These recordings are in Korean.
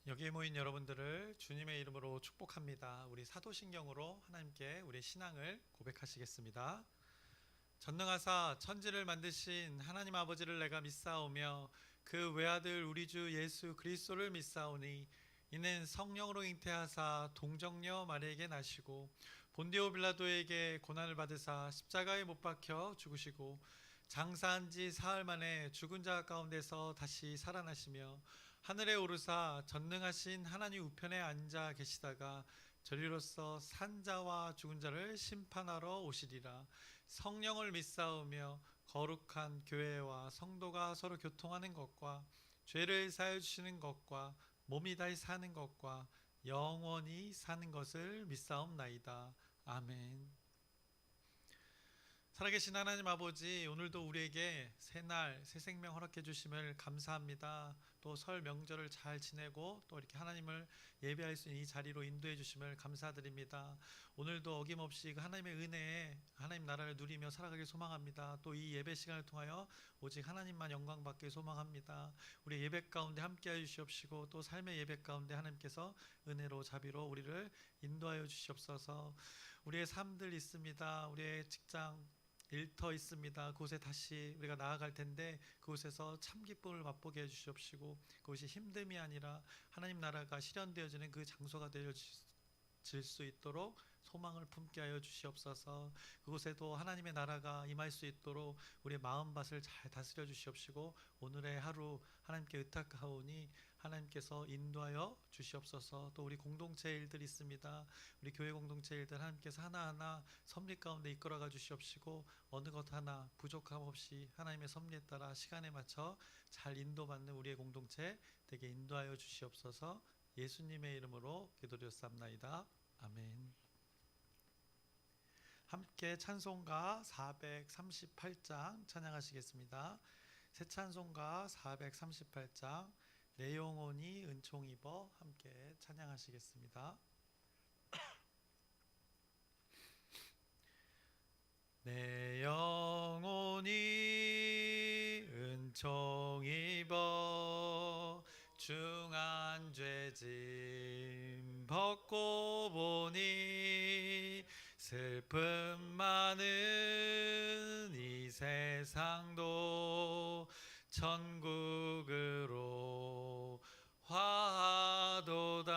여기에 모인 여러분들을 주님의 이름으로 축복합니다. 우리 사도신경으로 하나님께 우리 신앙을 고백하시겠습니다. 전능하사 천지를 만드신 하나님 아버지를 내가 믿사오며 그 외아들 우리 주 예수 그리스도를 믿사오니 이는 성령으로 잉태하사 동정녀 마리에게 나시고 본디오 빌라도에게 고난을 받으사 십자가에 못 박혀 죽으시고 장사한 지 사흘 만에 죽은 자 가운데서 다시 살아나시며 하늘에 오르사 전능하신 하나님 우편에 앉아 계시다가 저리로서 산자와 죽은 자를 심판하러 오시리라. 성령을 믿사오며 거룩한 교회와 성도가 서로 교통하는 것과 죄를 사하여 주시는 것과 몸이 다시 사는 것과 영원히 사는 것을 믿사옵나이다. 아멘. 살아계신 하나님 아버지, 오늘도 우리에게 새날 새 생명 허락해 주심을 감사합니다. 또 설 명절을 잘 지내고 또 이렇게 하나님을 예배할 수 있는 이 자리로 인도해 주심을 감사드립니다. 오늘도 어김없이 그 하나님의 은혜에 하나님 나라를 누리며 살아가길 소망합니다. 또 이 예배 시간을 통하여 오직 하나님만 영광 받길 소망합니다. 우리 예배 가운데 함께하여 주시옵시고 또 삶의 예배 가운데 하나님께서 은혜로 자비로 우리를 인도하여 주시옵소서. 우리의 삶들 있습니다. 우리의 직장 일터 있습니다. 그곳에 다시 우리가 나아갈 텐데 그곳에서 참 기쁨을 맛보게 해주시옵시고 그것이 힘듦이 아니라 하나님 나라가 실현되어지는 그 장소가 되어질 수 있도록 소망을 품게 하여 주시옵소서. 그곳에도 하나님의 나라가 임할 수 있도록 우리의 마음밭을 잘 다스려 주시옵시고 오늘의 하루 하나님께 의탁하오니 하나님께서 인도하여 주시옵소서. 또 우리 공동체 일들 있습니다. 우리 교회 공동체 일들 하나님께서 하나하나 섭리 가운데 이끌어가 주시옵시고 어느 것 하나 부족함 없이 하나님의 섭리에 따라 시간에 맞춰 잘 인도받는 우리의 공동체 되게 인도하여 주시옵소서. 예수님의 이름으로 기도드렸사옵나이다. 아멘. 함께 찬송가 438장 찬양하시겠습니다. 새 찬송가 438장 내 영혼이 은총 입어 함께 찬양하시겠습니다. 내 영혼이 은총 입어 중한 죄짐 벗고 보니 슬픔 많은 이 세상도 천국으로 화하도다.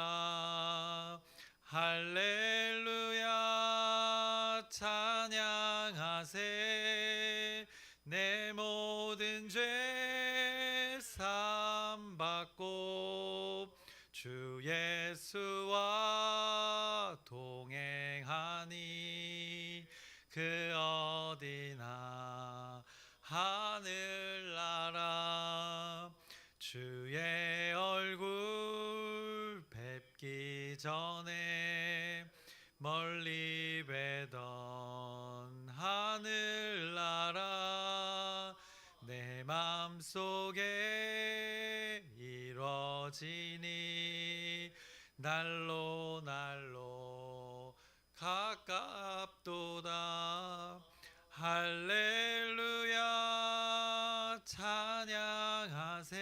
할렐루야 찬양하세. 내 모든 죄 사함 받고 주 예수와 동행하니 그 어디나 하늘나라 주의 얼굴 뵙기 전에 멀리 뵈던 하늘나라 내 맘속에 이뤄지니 날로 날로 가깝도다. 할렐루야 찬양하세.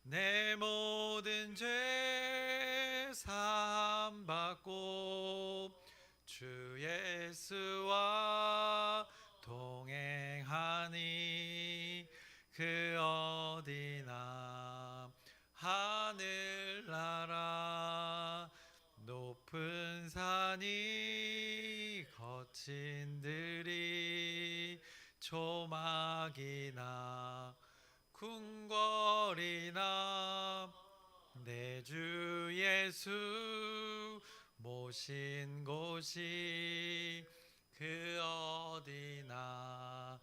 내 모든 죄 사함 받고 주 예수와 동행하니 그 어디나 하늘나라 높은 산이 거친 들이 조막이나 궁궐이나 내 주 예수 모신 곳이 그 어디나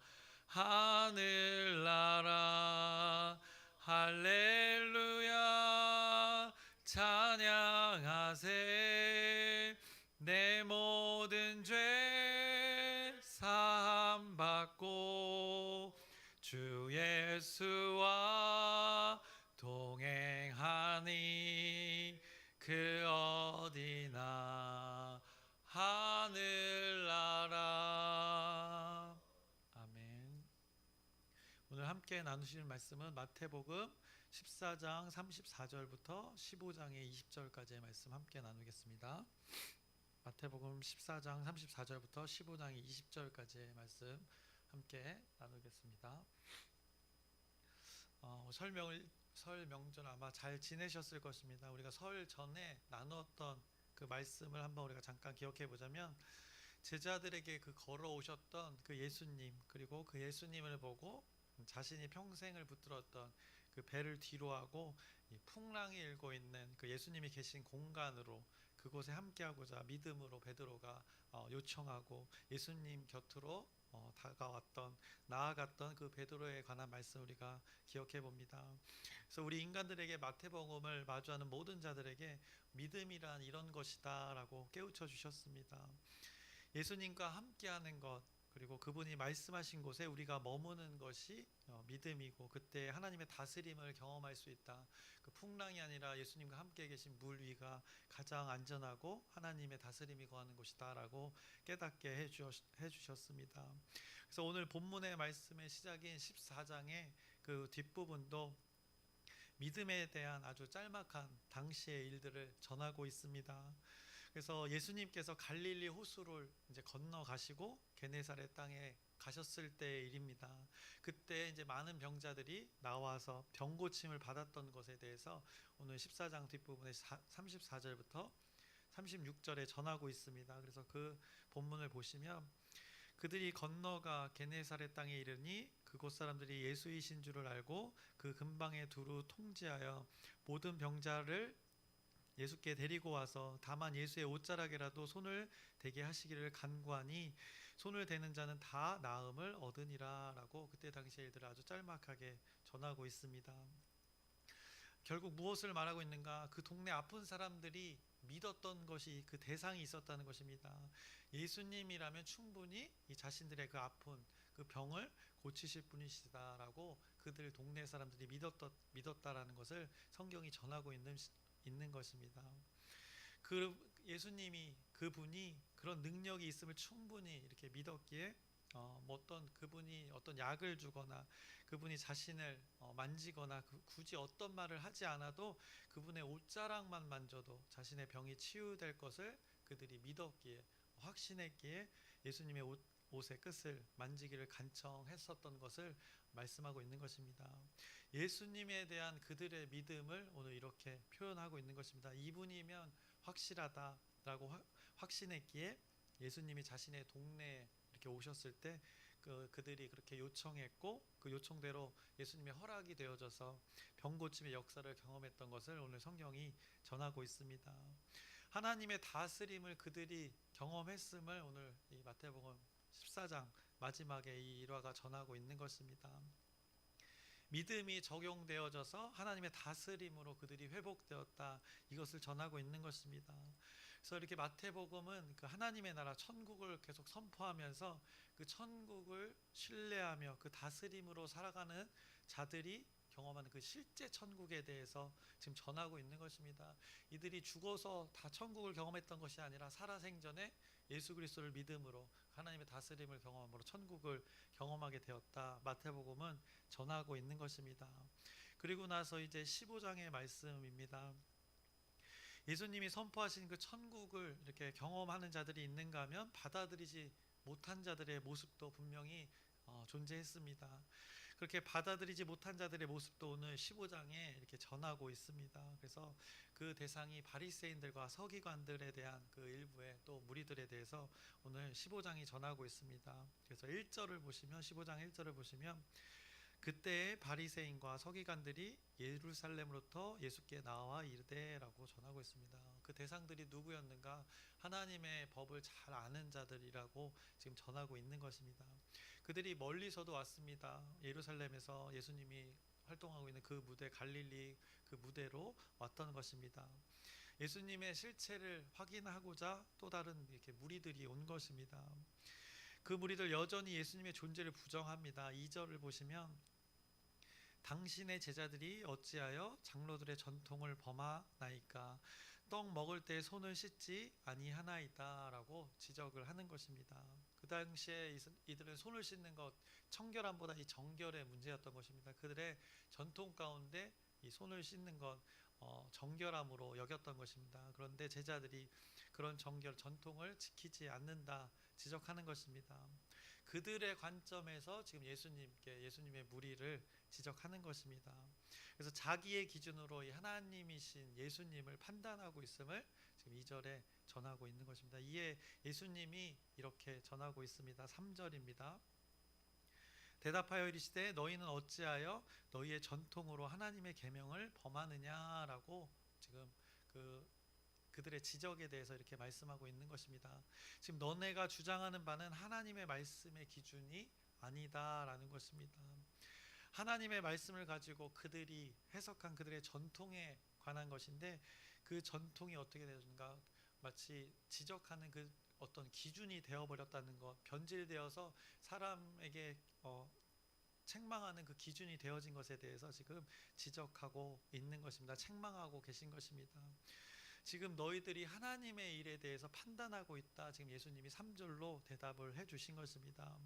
하늘나라 할렐루야 찬양하세. 내 모든 죄 사함 받고 주 예수와 동행하니 그 어디나 하늘나라. 아멘. 오늘 함께 나누실 말씀은 마태복음 14장 34절부터 15장의 20절까지의 말씀 함께 나누겠습니다. 마태복음 14장 34절부터 15장의 20절까지의 말씀 함께 나누겠습니다. 설 명절 아마 잘 지내셨을 것입니다. 우리가 설 전에 나누었던 그 말씀을 한번 우리가 잠깐 기억해 보자면, 제자들에게 그 걸어오셨던 그 예수님, 그리고 그 예수님을 보고 자신이 평생을 붙들었던 그 배를 뒤로하고 이 풍랑이 일고 있는 그 예수님이 계신 공간으로, 그곳에 함께하고자 믿음으로 베드로가 요청하고 예수님 곁으로 나아갔던 그 베드로에 관한 말씀 우리가 기억해 봅니다. 그래서 우리 인간들에게 마태복음을 마주하는 모든 자들에게 믿음이란 이런 것이다라고 깨우쳐 주셨습니다. 예수님과 함께하는 것, 그리고 그분이 말씀하신 곳에 우리가 머무는 것이 믿음이고, 그때 하나님의 다스림을 경험할 수 있다. 그 풍랑이 아니라 예수님과 함께 계신 물 위가 가장 안전하고 하나님의 다스림이 거하는 곳이다 라고 깨닫게 해주셨습니다. 그래서 오늘 본문의 말씀의 시작인 14장의 그 뒷부분도 믿음에 대한 아주 짤막한 당시의 일들을 전하고 있습니다. 그래서 예수님께서 갈릴리 호수를 이제 건너가시고 게네사렛 땅에 가셨을 때의 일입니다. 그때 이제 많은 병자들이 나와서 병 고침을 받았던 것에 대해서 오늘 14장 뒷부분에 34절부터 36절에 전하고 있습니다. 그래서 그 본문을 보시면, 그들이 건너가 게네사렛 땅에 이르니 그곳 사람들이 예수이신 줄을 알고 그 근방에 두루 통지하여 모든 병자를 예수께 데리고 와서 다만 예수의 옷자락에라도 손을 대게 하시기를 간구하니 손을 대는 자는 다 나음을 얻으니라 라고 그때 당시의 일들을 아주 짤막하게 전하고 있습니다. 결국 무엇을 말하고 있는가? 그 동네 아픈 사람들이 믿었던 것이 그 대상이 있었다는 것입니다. 예수님이라면 충분히 이 자신들의 그 아픈 그 병을 고치실 분이시다라고 그들 동네 사람들이 믿었다라는 것을 성경이 전하고 있는 것입니다. 그 예수님이, 그분이 그런 능력이 있음을 충분히 이렇게 믿었기에 그분이 어떤 약을 주거나 그분이 자신을 만지거나 굳이 어떤 말을 하지 않아도 그분의 옷자락만 만져도 자신의 병이 치유될 것을 그들이 믿었기에, 확신했기에 예수님의 옷의 끝을 만지기를 간청했었던 것을 말씀하고 있는 것입니다. 예수님에 대한 그들의 믿음을 오늘 이렇게 표현하고 있는 것입니다. 이분이면 확실하다라고 확신했기에 예수님이 자신의 동네에 이렇게 오셨을 때 그들이 그렇게 요청했고, 그 요청대로 예수님의 허락이 되어져서 병 고침의 역사를 경험했던 것을 오늘 성경이 전하고 있습니다. 하나님의 다스림을 그들이 경험했음을 오늘 이 마태복음 14장 마지막에 이 일화가 전하고 있는 것입니다. 믿음이 적용되어져서 하나님의 다스림으로 그들이 회복되었다, 이것을 전하고 있는 것입니다. 그래서 이렇게 마태복음은 그 하나님의 나라 천국을 계속 선포하면서 그 천국을 신뢰하며 그 다스림으로 살아가는 자들이 경험하는 그 실제 천국에 대해서 지금 전하고 있는 것입니다. 이들이 죽어서 다 천국을 경험했던 것이 아니라 살아생전에 예수 그리스도를 믿음으로 하나님의 다스림을 경험함으로 천국을 경험하게 되었다, 마태복음은 전하고 있는 것입니다. 그리고 나서 이제 15장의 말씀입니다. 예수님이 선포하신 그 천국을 이렇게 경험하는 자들이 있는가 하면 받아들이지 못한 자들의 모습도 분명히 존재했습니다. 그렇게 받아들이지 못한 자들의 모습도 오늘 15장에 이렇게 전하고 있습니다. 그래서 그 대상이 바리새인들과 서기관들에 대한 그 일부의 또 무리들에 대해서 오늘 15장이 전하고 있습니다. 그래서 1절을 보시면, 15장 1절을 보시면, 그때 바리새인과 서기관들이 예루살렘으로부터 예수께 나와 이르되라고 전하고 있습니다. 그 대상들이 누구였는가? 하나님의 법을 잘 아는 자들이라고 지금 전하고 있는 것입니다. 그들이 멀리서도 왔습니다. 예루살렘에서 예수님이 활동하고 있는 그 무대, 갈릴리 그 무대로 왔던 것입니다. 예수님의 실체를 확인하고자 또 다른 이렇게 무리들이 온 것입니다. 그 무리들 여전히 예수님의 존재를 부정합니다. 2절을 보시면, 당신의 제자들이 어찌하여 장로들의 전통을 범하나이까? 떡 먹을 때 손을 씻지 아니하나이다 라고 지적을 하는 것입니다. 그 당시에 이들은 손을 씻는 것, 청결함보다 이 정결의 문제였던 것입니다. 그들의 전통 가운데 이 손을 씻는 것 정결함으로 여겼던 것입니다. 그런데 제자들이 그런 정결 전통을 지키지 않는다 지적하는 것입니다. 그들의 관점에서 지금 예수님의 무리를 지적하는 것입니다. 그래서 자기의 기준으로 이 하나님이신 예수님을 판단하고 있음을 지금 2절에 전하고 있는 것입니다. 이에 예수님이 이렇게 전하고 있습니다. 3절입니다. 대답하여 이르시되 너희는 어찌하여 너희의 전통으로 하나님의 계명을 범하느냐라고 지금 그들의 지적에 대해서 이렇게 말씀하고 있는 것입니다. 지금 너네가 주장하는 바는 하나님의 말씀의 기준이 아니다라는 것입니다. 하나님의 말씀을 가지고 그들이 해석한 그들의 전통에 관한 것인데 그 전통이 어떻게 되는가 마치 지적하는 그 어떤 기준이 되어버렸다는 것, 변질되어서 사람에게 책망하는 그 기준이 되어진 것에 대해서 지금 지적하고 있는 것입니다. 책망하고 계신 것입니다. 지금 너희들이 하나님의 일에 대해서 판단하고 있다. 지금 예수님이 3절로 대답을 해주신 것입니다.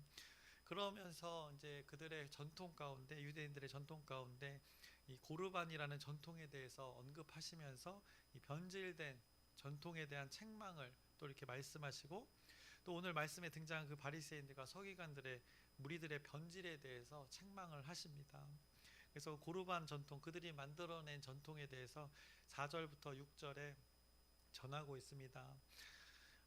그러면서 이제 그들의 전통 가운데 유대인들의 전통 가운데 이 고르반이라는 전통에 대해서 언급하시면서 이 변질된 전통에 대한 책망을 또 이렇게 말씀하시고 또 오늘 말씀에 등장한 그 바리새인들과 서기관들의 무리들의 변질에 대해서 책망을 하십니다. 그래서 고르반 전통 그들이 만들어낸 전통에 대해서 4절부터 6절에 전하고 있습니다.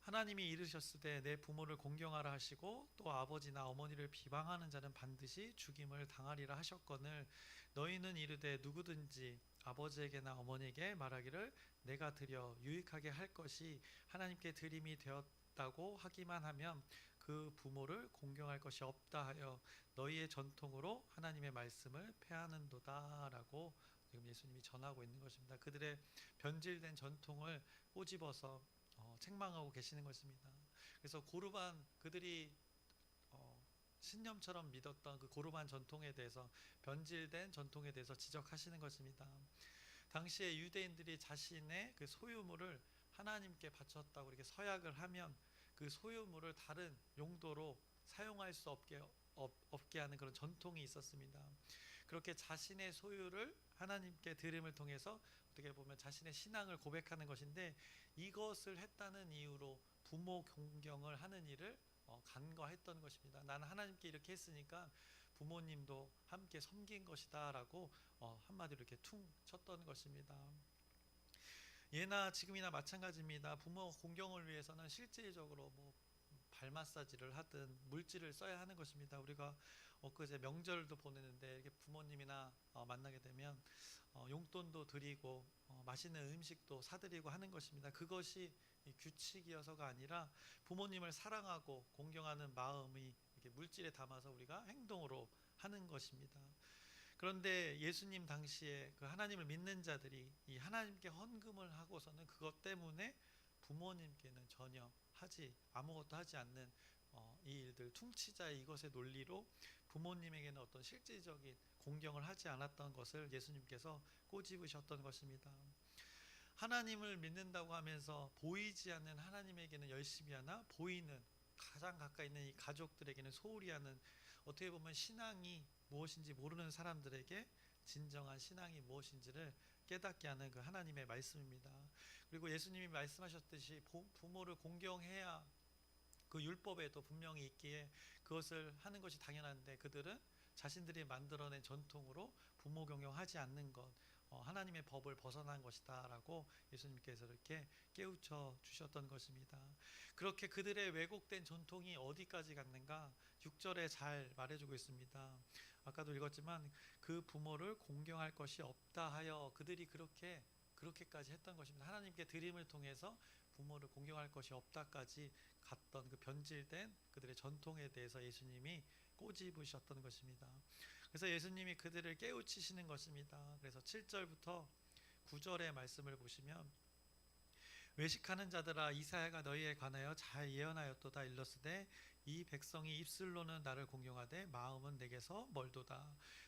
하나님이 이르셨으되 내 부모를 공경하라 하시고 또 아버지나 어머니를 비방하는 자는 반드시 죽임을 당하리라 하셨거늘 너희는 이르되 누구든지 아버지에게나 어머니에게 말하기를 내가 드려 유익하게 할 것이 하나님께 드림이 되었다고 하기만 하면 그 부모를 공경할 것이 없다 하여 너희의 전통으로 하나님의 말씀을 폐하는도다 라고 지금 예수님이 전하고 있는 것입니다. 그들의 변질된 전통을 꼬집어서 책망하고 계시는 것입니다. 그래서 고르반 그들이 신념처럼 믿었던 그 고르반 전통에 대해서 변질된 전통에 대해서 지적하시는 것입니다. 당시에 유대인들이 자신의 그 소유물을 하나님께 바쳤다고 이렇게 서약을 하면 그 소유물을 다른 용도로 사용할 수 없게 하는 그런 전통이 있었습니다. 그렇게 자신의 소유를 하나님께 드림을 통해서 어떻게 보면 자신의 신앙을 고백하는 것인데 이것을 했다는 이유로 부모 공경을 하는 일을 간과했던 것입니다. 나는 하나님께 이렇게 했으니까 부모님도 함께 섬긴 것이다 라고 한마디로 이렇게 퉁 쳤던 것입니다. 예나 지금이나 마찬가지입니다. 부모 공경을 위해서는 실질적으로 발 마사지를 하든 물질을 써야 하는 것입니다. 우리가 엊그제 명절도 보내는데 이렇게 부모님이나 만나게 되면 용돈도 드리고 맛있는 음식도 사드리고 하는 것입니다. 그것이 규칙이어서가 아니라 부모님을 사랑하고 공경하는 마음이 이렇게 물질에 담아서 우리가 행동으로 하는 것입니다. 그런데 예수님 당시에 그 하나님을 믿는 자들이 이 하나님께 헌금을 하고서는 그것 때문에 부모님께는 전혀 아무것도 하지 않는 이 일들 퉁치자 이것의 논리로 부모님에게는 어떤 실질적인 공경을 하지 않았던 것을 예수님께서 꼬집으셨던 것입니다. 하나님을 믿는다고 하면서 보이지 않는 하나님에게는 열심히 하나 보이는 가장 가까이 있는 이 가족들에게는 소홀히 하는 어떻게 보면 신앙이 무엇인지 모르는 사람들에게 진정한 신앙이 무엇인지를 깨닫게 하는 그 하나님의 말씀입니다. 그리고 예수님이 말씀하셨듯이 부모를 공경해야 그 율법에도 분명히 있기에 그것을 하는 것이 당연한데 그들은 자신들이 만들어낸 전통으로 부모 공경하지 않는 것 하나님의 법을 벗어난 것이다 라고 예수님께서 이렇게 깨우쳐 주셨던 것입니다. 그렇게 그들의 왜곡된 전통이 어디까지 갔는가 6절에 잘 말해주고 있습니다. 아까도 읽었지만 그 부모를 공경할 것이 없다 하여 그들이 그렇게까지 했던 것입니다. 하나님께 드림을 통해서 부모를 공경할 것이 없다까지 갔던 그 변질된 그들의 전통에 대해서 예수님이 꼬집으셨던 것입니다. 그래서 예수님이 그들을 깨우치시는 것입니다. 그래서 7절부터 9절의 말씀을 보시면 외식하는 자들아 이사야가 너희에 관하여 잘 예언하였도다 일렀으되 이 백성이 입술로는 나를 공경하되 마음은 내게서 멀도다.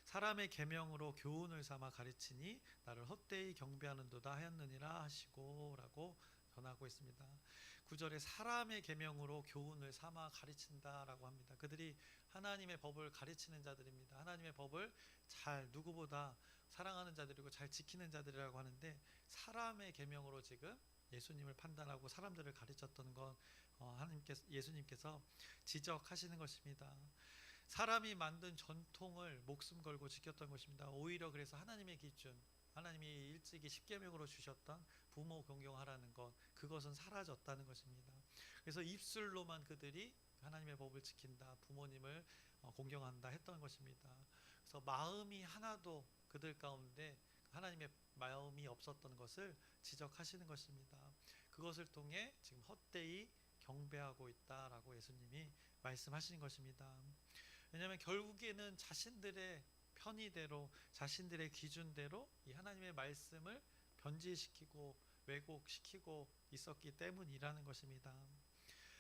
사람의 계명으로 교훈을 삼아 가르치니 나를 헛되이 경배하는도다 하였느니라 하시고 라고 전하고 있습니다. 9절에 사람의 계명으로 교훈을 삼아 가르친다라고 합니다. 그들이 하나님의 법을 가르치는 자들입니다. 하나님의 법을 잘 누구보다 사랑하는 자들이고 잘 지키는 자들이라고 하는데 사람의 계명으로 지금 예수님을 판단하고 사람들을 가르쳤던 건 예수님께서 지적하시는 것입니다. 사람이 만든 전통을 목숨 걸고 지켰던 것입니다. 오히려 그래서 하나님의 기준, 하나님이 일찍이 십계명으로 주셨던 부모 공경하라는 것, 그것은 사라졌다는 것입니다. 그래서 입술로만 그들이 하나님의 법을 지킨다, 부모님을 공경한다 했던 것입니다. 그래서 마음이 하나도 그들 가운데 하나님의 마음이 없었던 것을 지적하시는 것입니다. 그것을 통해 지금 헛되이 경배하고 있다라고 예수님이 말씀하시는 것입니다. 왜냐하면 결국에는 자신들의 편의대로, 자신들의 기준대로 이 하나님의 말씀을 변질시키고 왜곡시키고 있었기 때문이라는 것입니다.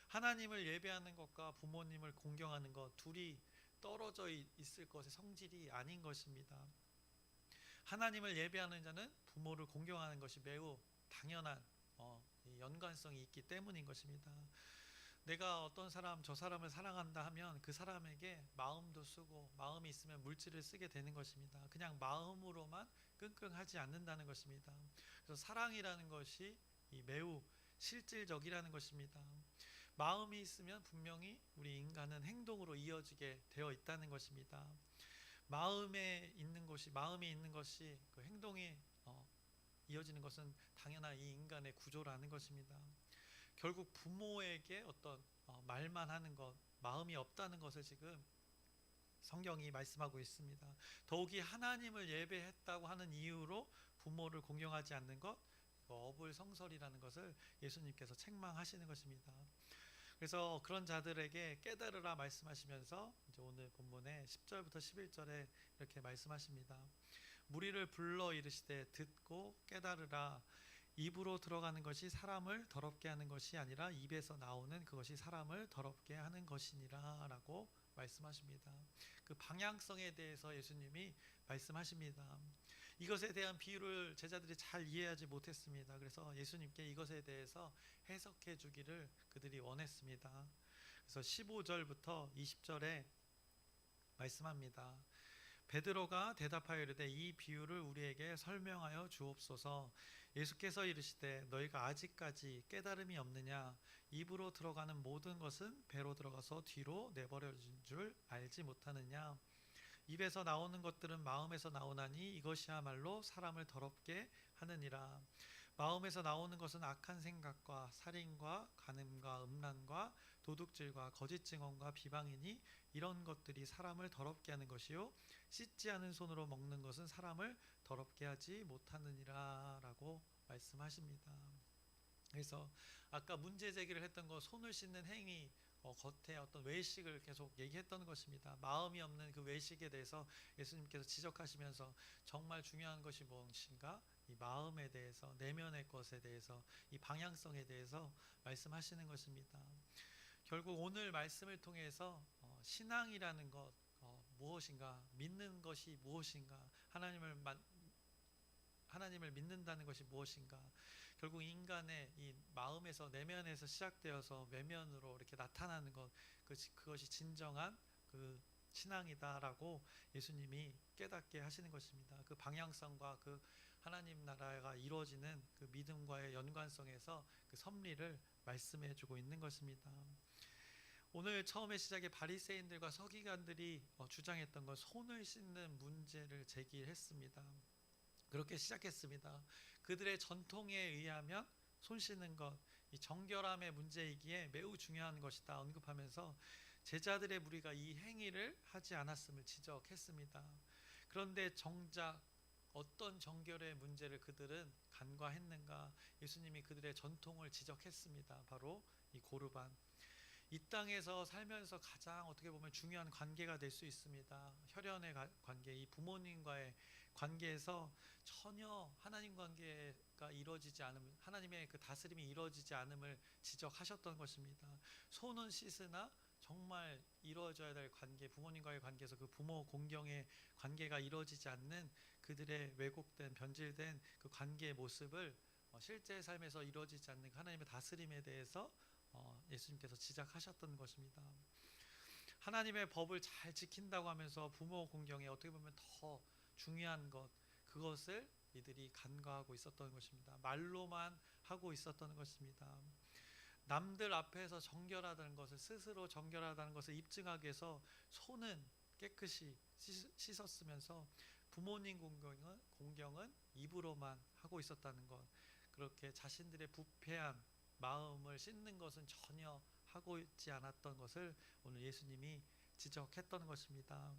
하나님을 예배하는 것과 부모님을 공경하는 것 둘이 떨어져 있을 것의 성질이 아닌 것입니다. 하나님을 예배하는 자는 부모를 공경하는 것이 매우 당연한 연관성이 있기 때문인 것입니다. 내가 어떤 사람, 저 사람을 사랑한다 하면 그 사람에게 마음도 쓰고 마음이 있으면 물질을 쓰게 되는 것입니다. 그냥 마음으로만 끙끙하지 않는다는 것입니다. 그래서 사랑이라는 것이 매우 실질적이라는 것입니다. 마음이 있으면 분명히 우리 인간은 행동으로 이어지게 되어 있다는 것입니다. 마음이 있는 것이 그 행동이 이어지는 것은 당연한 이 인간의 구조라는 것입니다. 결국 부모에게 어떤 말만 하는 것, 마음이 없다는 것을 지금 성경이 말씀하고 있습니다. 더욱이 하나님을 예배했다고 하는 이유로 부모를 공경하지 않는 것, 어불성설이라는 것을 예수님께서 책망하시는 것입니다. 그래서 그런 자들에게 깨달으라 말씀하시면서 이제 오늘 본문의 10절부터 11절에 이렇게 말씀하십니다. 무리를 불러 이르시되 듣고 깨달으라. 입으로 들어가는 것이 사람을 더럽게 하는 것이 아니라 입에서 나오는 그것이 사람을 더럽게 하는 것이니라 라고 말씀하십니다. 그 방향성에 대해서 예수님이 말씀하십니다. 이것에 대한 비유를 제자들이 잘 이해하지 못했습니다. 그래서 예수님께 이것에 대해서 해석해 주기를 그들이 원했습니다. 그래서 15절부터 20절에 말씀합니다. 베드로가 대답하여 이르되 이 비유를 우리에게 설명하여 주옵소서. 예수께서 이르시되 너희가 아직까지 깨달음이 없느냐? 입으로 들어가는 모든 것은 배로 들어가서 뒤로 내버려진 줄 알지 못하느냐? 입에서 나오는 것들은 마음에서 나오나니 이것이야말로 사람을 더럽게 하느니라. 마음에서 나오는 것은 악한 생각과 살인과 간음과 음란과 도둑질과 거짓 증언과 비방이니 이런 것들이 사람을 더럽게 하는 것이요 씻지 않은 손으로 먹는 것은 사람을 더럽게 하지 못하느니라 라고 말씀하십니다. 그래서 아까 문제 제기를 했던 거 손을 씻는 행위 겉에 어떤 외식을 계속 얘기했던 것입니다. 마음이 없는 그 외식에 대해서 예수님께서 지적하시면서 정말 중요한 것이 무엇인가? 이 마음에 대해서, 내면의 것에 대해서, 이 방향성에 대해서 말씀하시는 것입니다. 결국 오늘 말씀을 통해서 신앙이라는 것 무엇인가, 믿는 것이 무엇인가, 하나님을 믿는다는 것이 무엇인가, 결국 인간의 이 마음에서, 내면에서 시작되어서 외면으로 이렇게 나타나는 것, 그것이 진정한 그 신앙이다라고 예수님이 깨닫게 하시는 것입니다. 그 방향성과 그 하나님 나라가 이루어지는 그 믿음과의 연관성에서 그 섭리를 말씀해 주고 있는 것입니다. 오늘 처음에 시작에 바리새인들과 서기관들이 주장했던 건 손을 씻는 문제를 제기했습니다. 그렇게 시작했습니다. 그들의 전통에 의하면 손 씻는 것, 이 정결함의 문제이기에 매우 중요한 것이다 언급하면서 제자들의 무리가 이 행위를 하지 않았음을 지적했습니다. 그런데 정작 어떤 정결의 문제를 그들은 간과했는가? 예수님이 그들의 전통을 지적했습니다. 바로 이 고르반. 이 땅에서 살면서 가장 어떻게 보면 중요한 관계가 될 수 있습니다. 혈연의 관계, 이 부모님과의 관계에서 전혀 하나님 관계가 이루어지지 않음, 하나님의 그 다스림이 이루어지지 않음을 지적하셨던 것입니다. 손은 씻으나 정말 이루어져야 될 관계, 부모님과의 관계에서 그 부모 공경의 관계가 이루어지지 않는 그들의 왜곡된, 변질된 그 관계의 모습을 실제 삶에서 이루어지지 않는 하나님의 다스림에 대해서 예수님께서 지적하셨던 것입니다. 하나님의 법을 잘 지킨다고 하면서 부모 공경에 어떻게 보면 더 중요한 것, 그것을 이들이 간과하고 있었던 것입니다. 말로만 하고 있었던 것입니다. 남들 앞에서 정결하다는 것을, 스스로 정결하다는 것을 입증하기 위해서 손은 깨끗이 씻었으면서 부모님 공경은 입으로만 하고 있었다는 것, 그렇게 자신들의 부패한 마음을 씻는 것은 전혀 하고 있지 않았던 것을 오늘 예수님이 지적했던 것입니다.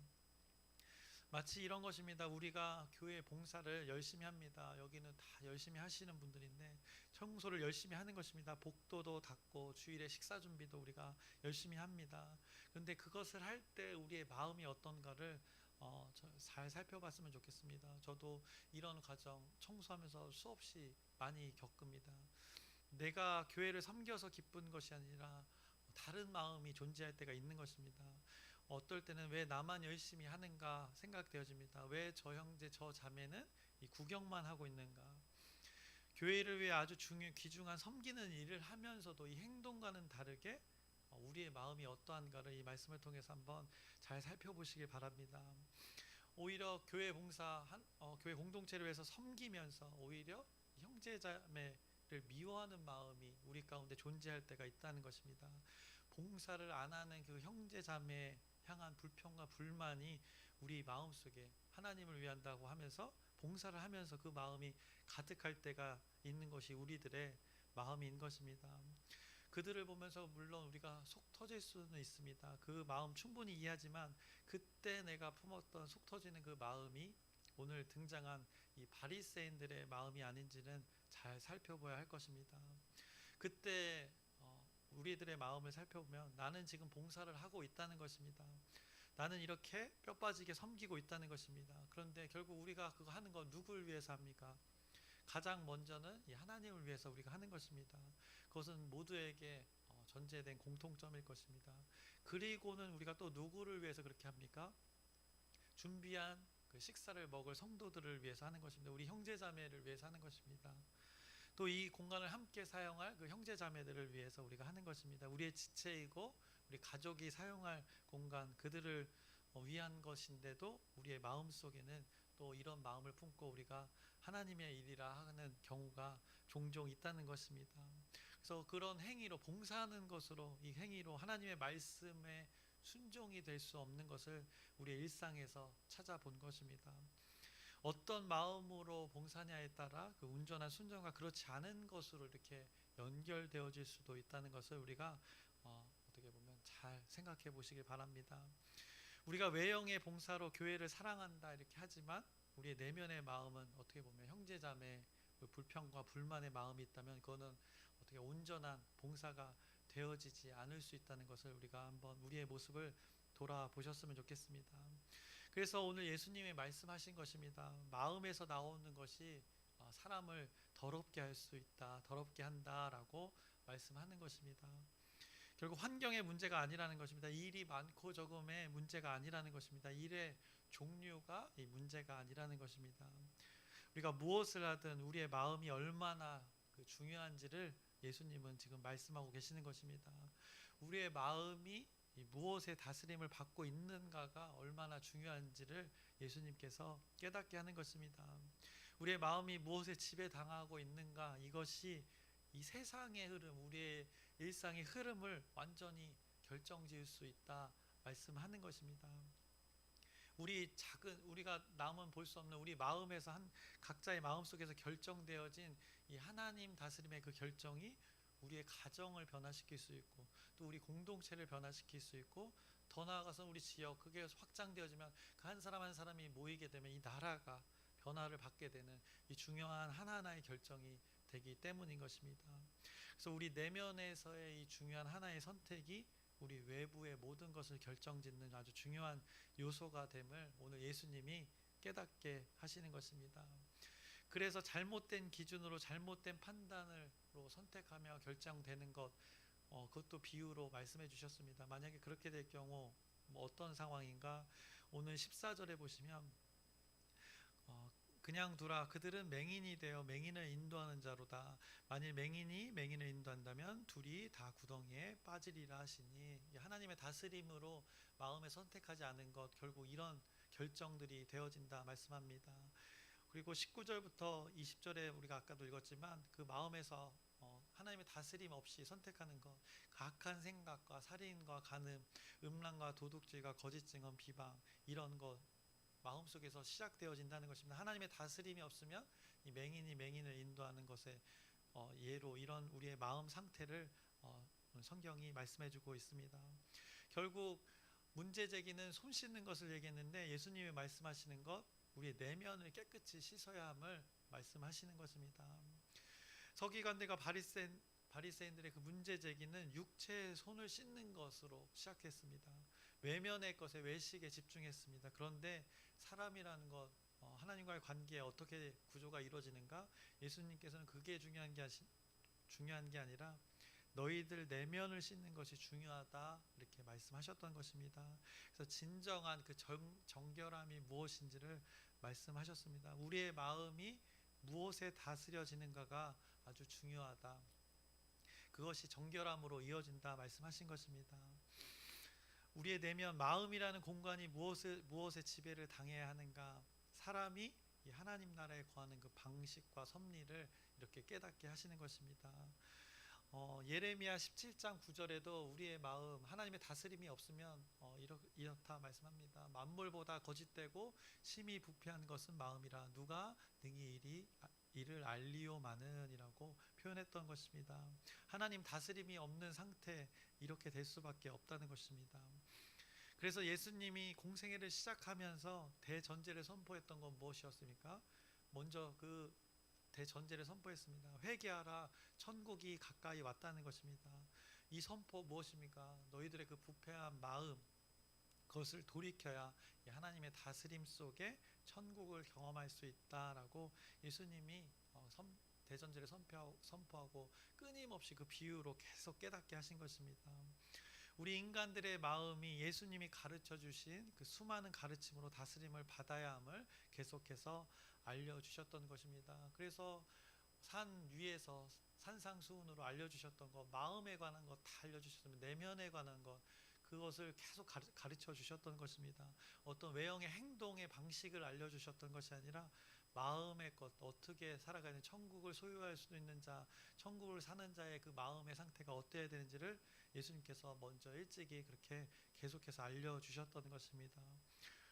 마치 이런 것입니다. 우리가 교회 봉사를 열심히 합니다. 여기는 다 열심히 하시는 분들인데 청소를 열심히 하는 것입니다. 복도도 닦고 주일에 식사 준비도 우리가 열심히 합니다. 그런데 그것을 할 때 우리의 마음이 어떤가를 잘 살펴봤으면 좋겠습니다. 저도 이런 과정 청소하면서 수없이 많이 겪습니다. 내가 교회를 섬겨서 기쁜 것이 아니라 다른 마음이 존재할 때가 있는 것입니다. 어떨 때는 왜 나만 열심히 하는가 생각되어집니다. 왜 저 형제 저 자매는 이 구경만 하고 있는가. 교회를 위해 아주 귀중한 섬기는 일을 하면서도 이 행동과는 다르게 우리의 마음이 어떠한가를 이 말씀을 통해서 한번 잘 살펴보시길 바랍니다. 오히려 교회 교회 공동체를 위해서 섬기면서 오히려 형제자매를 미워하는 마음이 우리 가운데 존재할 때가 있다는 것입니다. 봉사를 안 하는 그 형제자매 향한 불평과 불만이 우리 마음속에 하나님을 위한다고 하면서 봉사를 하면서 그 마음이 가득할 때가 있는 것이 우리들의 마음인 것입니다. 그들을 보면서 물론 우리가 속 터질 수는 있습니다. 그 마음 충분히 이해하지만 그때 내가 품었던 속 터지는 그 마음이 오늘 등장한 이 바리새인들의 마음이 아닌지는 잘 살펴봐야 할 것입니다. 그때 우리들의 마음을 살펴보면 나는 지금 봉사를 하고 있다는 것입니다. 나는 이렇게 뼈 빠지게 섬기고 있다는 것입니다. 그런데 결국 우리가 그거 하는 건 누구를 위해서 합니까? 가장 먼저는 이 하나님을 위해서 우리가 하는 것입니다. 그것은 모두에게 전제된 공통점일 것입니다. 그리고는 우리가 또 누구를 위해서 그렇게 합니까? 준비한 그 식사를 먹을 성도들을 위해서 하는 것입니다. 우리 형제자매를 위해서 하는 것입니다. 또 이 공간을 함께 사용할 그 형제자매들을 위해서 우리가 하는 것입니다. 우리의 지체이고 우리 가족이 사용할 공간, 그들을 위한 것인데도 우리의 마음속에는 또 이런 마음을 품고 우리가 하나님의 일이라 하는 경우가 종종 있다는 것입니다. 그래서 그런 행위로, 봉사하는 것으로, 이 행위로 하나님의 말씀에 순종이 될 수 없는 것을 우리의 일상에서 찾아본 것입니다. 어떤 마음으로 봉사냐에 따라 그 온전한 순종과 그렇지 않은 것으로 이렇게 연결되어질 수도 있다는 것을 우리가 어떻게 보면 잘 생각해 보시길 바랍니다. 우리가 외형의 봉사로 교회를 사랑한다 이렇게 하지만 우리의 내면의 마음은 어떻게 보면 형제자매 불평과 불만의 마음이 있다면 그거는 어떻게 온전한 봉사가 되어지지 않을 수 있다는 것을 우리가 한번 우리의 모습을 돌아보셨으면 좋겠습니다. 그래서 오늘 예수님이 말씀하신 것입니다. 마음에서 나오는 것이 사람을 더럽게 할 수 있다, 더럽게 한다라고 말씀하는 것입니다. 결국 환경의 문제가 아니라는 것입니다. 일이 많고 적음의 문제가 아니라는 것입니다. 일의 종류가 이 문제가 아니라는 것입니다. 우리가 무엇을 하든 우리의 마음이 얼마나 중요한지를 예수님은 지금 말씀하고 계시는 것입니다. 우리의 마음이 무엇의 다스림을 받고 있는가가 얼마나 중요한지를 예수님께서 깨닫게 하는 것입니다. 우리의 마음이 무엇에 지배당하고 있는가, 이것이 이 세상의 흐름, 우리의 일상의 흐름을 완전히 결정지을 수 있다 말씀하는 것입니다. 우리가 남은 볼 수 없는 우리 마음에서 각자의 마음 속에서 결정되어진 이 하나님 다스림의 그 결정이 우리의 가정을 변화시킬 수 있고 또 우리 공동체를 변화시킬 수 있고 더 나아가서 우리 지역, 그게 확장되어지면 그 한 사람 한 사람이 모이게 되면 이 나라가 변화를 받게 되는 이 중요한 하나하나의 결정이 되기 때문인 것입니다. 그래서 우리 내면에서의 이 중요한 하나의 선택이 우리 외부의 모든 것을 결정짓는 아주 중요한 요소가 됨을 오늘 예수님이 깨닫게 하시는 것입니다. 그래서 잘못된 기준으로 잘못된 판단으로 선택하며 결정되는 것, 그것도 비유로 말씀해 주셨습니다. 만약에 그렇게 될 경우 어떤 상황인가? 오늘 14절에 보시면 그냥 두라, 그들은 맹인이 되어 맹인을 인도하는 자로다. 만일 맹인이 맹인을 인도한다면 둘이 다 구덩이에 빠지리라 하시니, 하나님의 다스림으로 마음에 선택하지 않은 것, 결국 이런 결정들이 되어진다 말씀합니다. 그리고 19절부터 20절에 우리가 아까도 읽었지만 그 마음에서 하나님의 다스림 없이 선택하는 것, 그 악한 생각과 살인과 간음, 음란과 도둑질과 거짓 증언, 비방 이런 것 마음속에서 시작되어진다는 것입니다. 하나님의 다스림이 없으면 이 맹인이 맹인을 인도하는 것에 예로 이런 우리의 마음 상태를 성경이 말씀해주고 있습니다. 결국 문제 제기는 손 씻는 것을 얘기했는데 예수님이 말씀하시는 것 우리의 내면을 깨끗이 씻어야 함을 말씀하시는 것입니다. 서기관들과 바리새인들의 그 문제 제기는 육체의 손을 씻는 것으로 시작했습니다. 외면의 것에 외식에 집중했습니다. 그런데 사람이라는 것 하나님과의 관계에 어떻게 구조가 이루어지는가? 예수님께서는 그게 중요한 게 아니라 너희들 내면을 씻는 것이 중요하다 이렇게 말씀하셨던 것입니다. 그래서 진정한 그 정결함이 무엇인지를 말씀하셨습니다. 우리의 마음이 무엇에 다스려지는가가 아주 중요하다. 그것이 정결함으로 이어진다 말씀하신 것입니다. 우리의 내면 마음이라는 공간이 무엇의 지배를 당해야 하는가? 사람이 이 하나님 나라에 거하는 그 방식과 섭리를 이렇게 깨닫게 하시는 것입니다. 예레미야 17장 9절에도 우리의 마음 하나님의 다스림이 없으면 이렇다 말씀합니다. 만물보다 거짓되고 심히 부패한 것은 마음이라 누가 능히 이를 알리오마는이라고 표현했던 것입니다. 하나님 다스림이 없는 상태 이렇게 될 수밖에 없다는 것입니다. 그래서 예수님이 공생애를 시작하면서 대전제를 선포했던 건 무엇이었습니까? 먼저 그 대전제를 선포했습니다. 회개하라 천국이 가까이 왔다는 것입니다. 이 선포 무엇입니까? 너희들의 그 부패한 마음 그것을 돌이켜야 하나님의 다스림 속에 천국을 경험할 수 있다라고 예수님이 대전제를 선포하고 끊임없이 그 비유로 계속 깨닫게 하신 것입니다. 우리 인간들의 마음이 예수님이 가르쳐 주신 그 수많은 가르침으로 다스림을 받아야 함을 계속해서 알려주셨던 것입니다. 그래서 산 위에서 산상수훈으로 알려주셨던 것, 마음에 관한 것 다 알려주셨으면 내면에 관한 것 그것을 계속 가르쳐 주셨던 것입니다. 어떤 외형의 행동의 방식을 알려주셨던 것이 아니라 마음의 것, 어떻게 살아가는 천국을 소유할 수 있는 자, 천국을 사는 자의 그 마음의 상태가 어때야 되는지를 예수님께서 먼저 일찍이 그렇게 계속해서 알려주셨던 것입니다.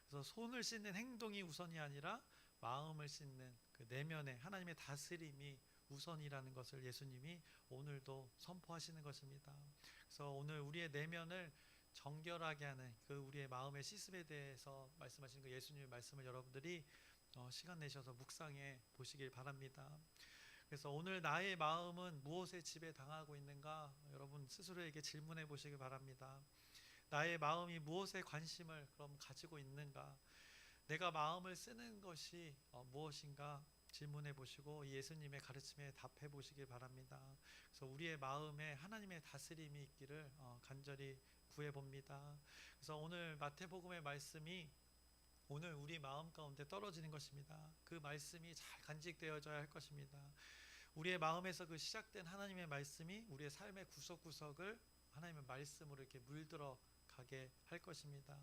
그래서 손을 씻는 행동이 우선이 아니라 마음을 씻는 그 내면의 하나님의 다스림이 우선이라는 것을 예수님이 오늘도 선포하시는 것입니다. 그래서 오늘 우리의 내면을 정결하게 하는 그 우리의 마음의 씻음에 대해서 말씀하시는 그 예수님의 말씀을 여러분들이 시간 내셔서 묵상해 보시길 바랍니다. 그래서 오늘 나의 마음은 무엇에 지배당하고 있는가 여러분 스스로에게 질문해 보시길 바랍니다. 나의 마음이 무엇에 관심을 그럼 가지고 있는가? 내가 마음을 쓰는 것이 무엇인가 질문해 보시고 예수님의 가르침에 답해 보시길 바랍니다. 그래서 우리의 마음에 하나님의 다스림이 있기를 간절히 구해 봅니다. 그래서 오늘 마태복음의 말씀이 오늘 우리 마음 가운데 떨어지는 것입니다. 그 말씀이 잘 간직되어져야 할 것입니다. 우리의 마음에서 그 시작된 하나님의 말씀이 우리의 삶의 구석구석을 하나님의 말씀으로 이렇게 물들어 가게 할 것입니다.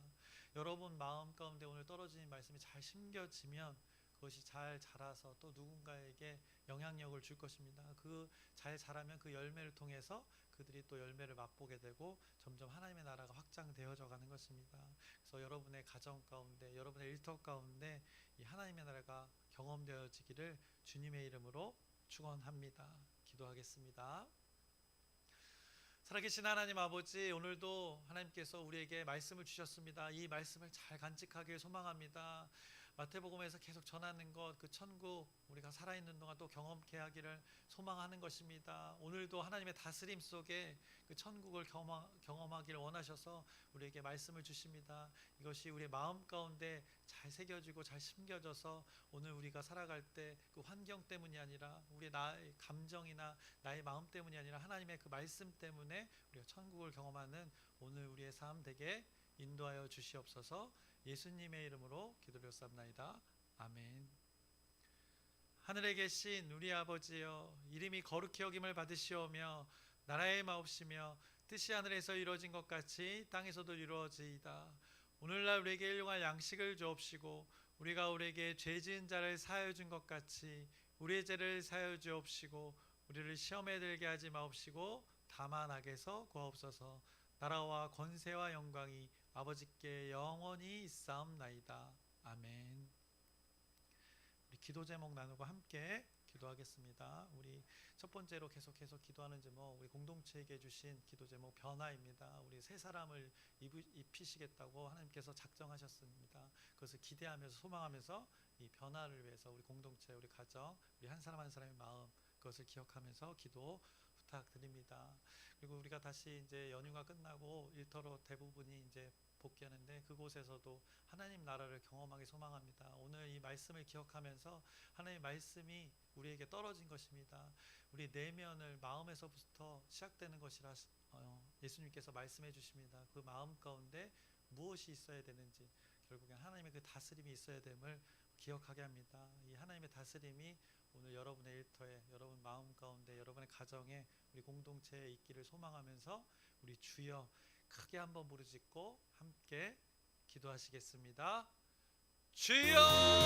여러분 마음 가운데 오늘 떨어진 말씀이 잘 심겨지면 그것이 잘 자라서 또 누군가에게 영향력을 줄 것입니다. 그 잘 자라면 그 열매를 통해서 그들이 또 열매를 맛보게 되고 점점 하나님의 나라가 확장되어져 가는 것입니다. 그래서 여러분의 가정 가운데 여러분의 일터 가운데 이 하나님의 나라가 경험되어지기를 주님의 이름으로 축원합니다. 기도하겠습니다. 살아계신 하나님 아버지 오늘도 하나님께서 우리에게 말씀을 주셨습니다. 이 말씀을 잘 간직하길 소망합니다. 마태복음에서 계속 전하는 것 그 천국 우리가 살아있는 동안 또 경험케 하기를 소망하는 것입니다. 오늘도 하나님의 다스림 속에 그 천국을 경험하기를 원하셔서 우리에게 말씀을 주십니다. 이것이 우리의 마음 가운데 잘 새겨지고 잘 심겨져서 오늘 우리가 살아갈 때 그 환경 때문이 아니라 우리의 나의 감정이나 나의 마음 때문이 아니라 하나님의 그 말씀 때문에 우리가 천국을 경험하는 오늘 우리의 삶 되게 인도하여 주시옵소서. 예수님의 이름으로 기도드렸사옵나이다. 아멘. 하늘에 계신 우리 아버지여 이름이 거룩히 여김을 받으시오며 나라의 마옵시며 뜻이 하늘에서 이루어진 것 같이 땅에서도 이루어지이다. 오늘날 우리에게 일용할 양식을 주옵시고 우리가 우리에게 죄 지은 자를 사하여 준 것 같이 우리의 죄를 사하여 주옵시고 우리를 시험에 들게 하지 마옵시고 다만 악에서 구하옵소서. 나라와 권세와 영광이 아버지께 영원히 있사옵나이다. 아멘. 우리 기도 제목 나누고 함께 기도하겠습니다. 우리 첫 번째로 계속해서 기도하는 제목, 우리 공동체에게 주신 기도 제목 변화입니다. 우리 새 사람을 입히시겠다고 하나님께서 작정하셨습니다. 그것을 기대하면서 소망하면서 이 변화를 위해서 우리 공동체, 우리 가정, 우리 한 사람 한 사람의 마음, 그것을 기억하면서 기도 부탁드립니다. 그리고 우리가 다시 이제 연휴가 끝나고 일터로 대부분이 이제 복귀하는데 그곳에서도 하나님 나라를 경험하기 소망합니다. 오늘 이 말씀을 기억하면서 하나님의 말씀이 우리에게 떨어진 것입니다. 우리 내면을 마음에서부터 시작되는 것이라 예수님께서 말씀해 주십니다. 그 마음 가운데 무엇이 있어야 되는지 결국엔 하나님의 그 다스림이 있어야 됨을 기억하게 합니다. 이 하나님의 다스림이 오늘 여러분의 일터에, 여러분 마음 가운데, 여러분의 가정에, 우리 공동체에 있기를 소망하면서 우리 주여 크게 한번 부르짖고 함께 기도하시겠습니다. 주여!